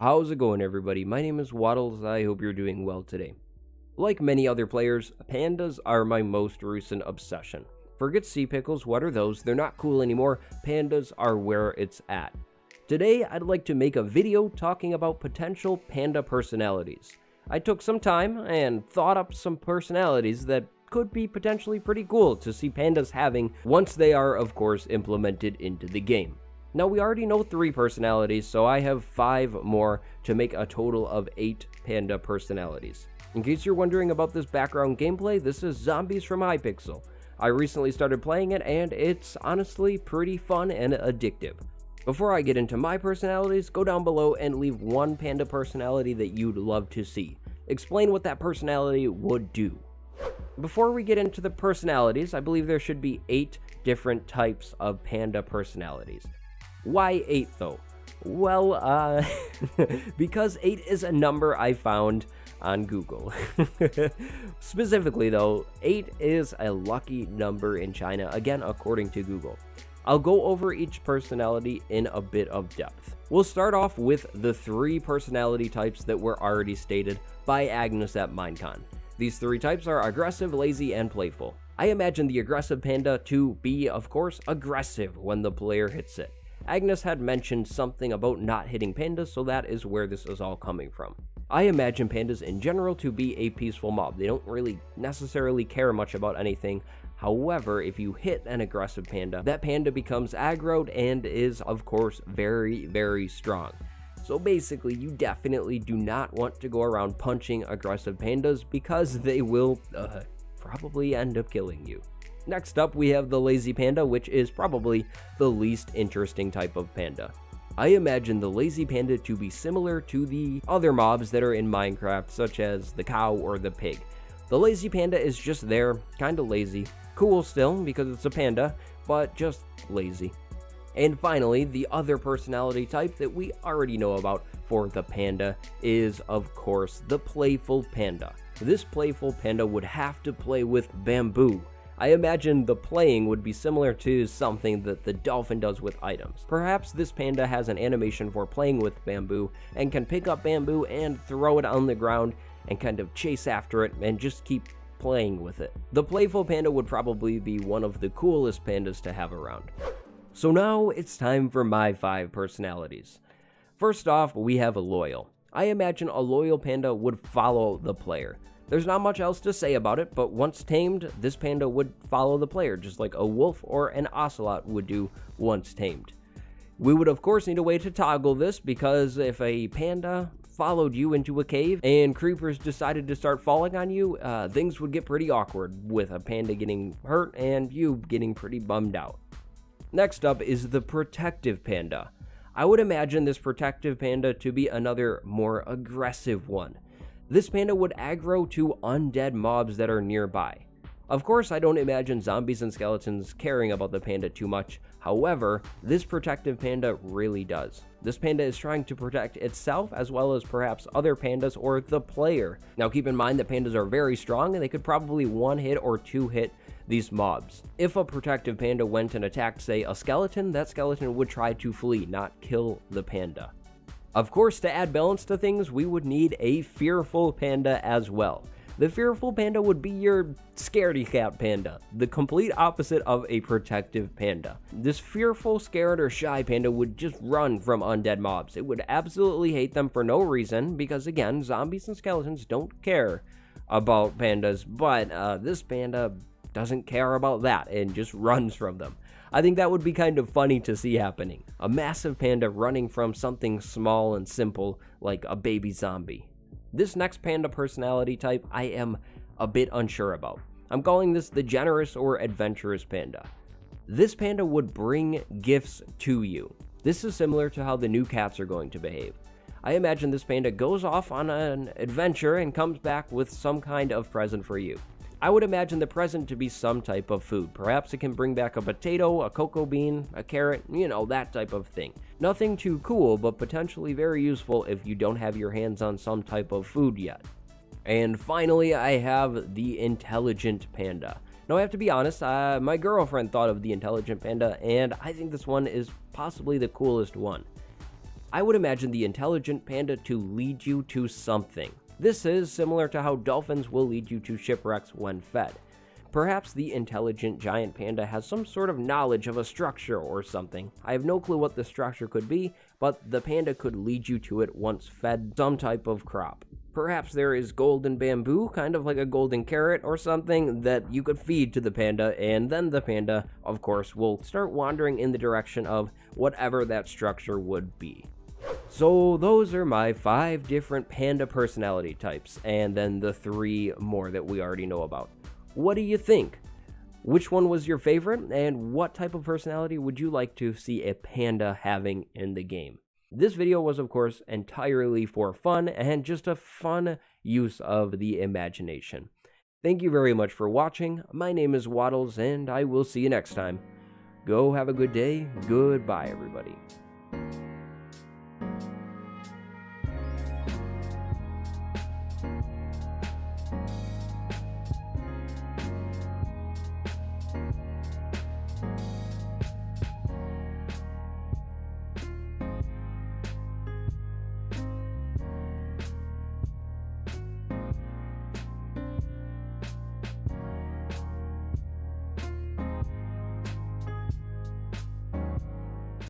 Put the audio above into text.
How's it going, everybody? My name is Waddles. I hope you're doing well today. Like many other players, pandas are my most recent obsession. Forget sea pickles, what are those? They're not cool anymore. Pandas are where it's at. Today, I'd like to make a video talking about potential panda personalities. I took some time and thought up some personalities that could be potentially pretty cool to see pandas having once they are, of course, implemented into the game. Now, we already know 3 personalities, so I have 5 more to make a total of 8 panda personalities. In case you're wondering about this background gameplay, this is Zombies from Hypixel. I recently started playing it, and it's honestly pretty fun and addictive. Before I get into my personalities, go down below and leave one panda personality that you'd love to see. Explain what that personality would do. Before we get into the personalities, I believe there should be 8 different types of panda personalities. Why 8 though? Well, because 8 is a number I found on Google. Specifically though, 8 is a lucky number in China, again according to Google. I'll go over each personality in a bit of depth. We'll start off with the 3 personality types that were already stated by Agnes at Minecon. These 3 types are aggressive, lazy, and playful. I imagine the aggressive panda to be, of course, aggressive when the player hits it. Agnes had mentioned something about not hitting pandas, so that is where this is all coming from. I imagine pandas in general to be a peaceful mob. They don't really necessarily care much about anything. However, if you hit an aggressive panda, that panda becomes aggroed and is, of course, very, very strong. So basically, you definitely do not want to go around punching aggressive pandas because they will probably end up killing you. Next up, we have the lazy panda, which is probably the least interesting type of panda. I imagine the lazy panda to be similar to the other mobs that are in Minecraft, such as the cow or the pig. The lazy panda is just there, kinda lazy. Cool still, because it's a panda, but just lazy. And finally, the other personality type that we already know about for the panda is, of course, the playful panda. This playful panda would have to play with bamboo. I imagine the playing would be similar to something that the dolphin does with items. Perhaps this panda has an animation for playing with bamboo and can pick up bamboo and throw it on the ground and kind of chase after it and just keep playing with it. The playful panda would probably be one of the coolest pandas to have around. So now it's time for my 5 personalities. First off, we have a loyal. I imagine a loyal panda would follow the player. There's not much else to say about it, but once tamed, this panda would follow the player, just like a wolf or an ocelot would do once tamed. We would of course need a way to toggle this, because if a panda followed you into a cave and creepers decided to start falling on you, things would get pretty awkward with a panda getting hurt and you getting pretty bummed out. Next up is the protective panda. I would imagine this protective panda to be another more aggressive one. This panda would aggro to undead mobs that are nearby. Of course, I don't imagine zombies and skeletons caring about the panda too much. However, this protective panda really does. This panda is trying to protect itself as well as perhaps other pandas or the player. Now keep in mind that pandas are very strong and they could probably 1-hit or 2-hit these mobs. If a protective panda went and attacked, say, a skeleton, that skeleton would try to flee, not kill the panda. Of course, to add balance to things, we would need a fearful panda as well. The fearful panda would be your scaredy cat panda, the complete opposite of a protective panda. This fearful, scared, or shy panda would just run from undead mobs. It would absolutely hate them for no reason, because again, zombies and skeletons don't care about pandas, but this panda doesn't care about that and just runs from them. I think that would be kind of funny to see happening. A massive panda running from something small and simple like a baby zombie. This next panda personality type I am a bit unsure about. I'm calling this the generous or adventurous panda. This panda would bring gifts to you. This is similar to how the new cats are going to behave. I imagine this panda goes off on an adventure and comes back with some kind of present for you. I would imagine the present to be some type of food. Perhaps it can bring back a potato, a cocoa bean, a carrot, you know, that type of thing. Nothing too cool, but potentially very useful if you don't have your hands on some type of food yet. And finally, I have the intelligent panda. Now, I have to be honest, my girlfriend thought of the intelligent panda, and I think this one is possibly the coolest one. I would imagine the intelligent panda to lead you to something. This is similar to how dolphins will lead you to shipwrecks when fed. Perhaps the intelligent giant panda has some sort of knowledge of a structure or something. I have no clue what the structure could be, but the panda could lead you to it once fed some type of crop. Perhaps there is golden bamboo, kind of like a golden carrot or something, that you could feed to the panda, and then the panda, of course, will start wandering in the direction of whatever that structure would be. So those are my 5 different panda personality types, and then the 3 more that we already know about. What do you think? Which one was your favorite, and what type of personality would you like to see a panda having in the game? This video was, of course, entirely for fun and just a fun use of the imagination. Thank you very much for watching. My name is Waddles, and I will see you next time. Go have a good day. Goodbye, everybody.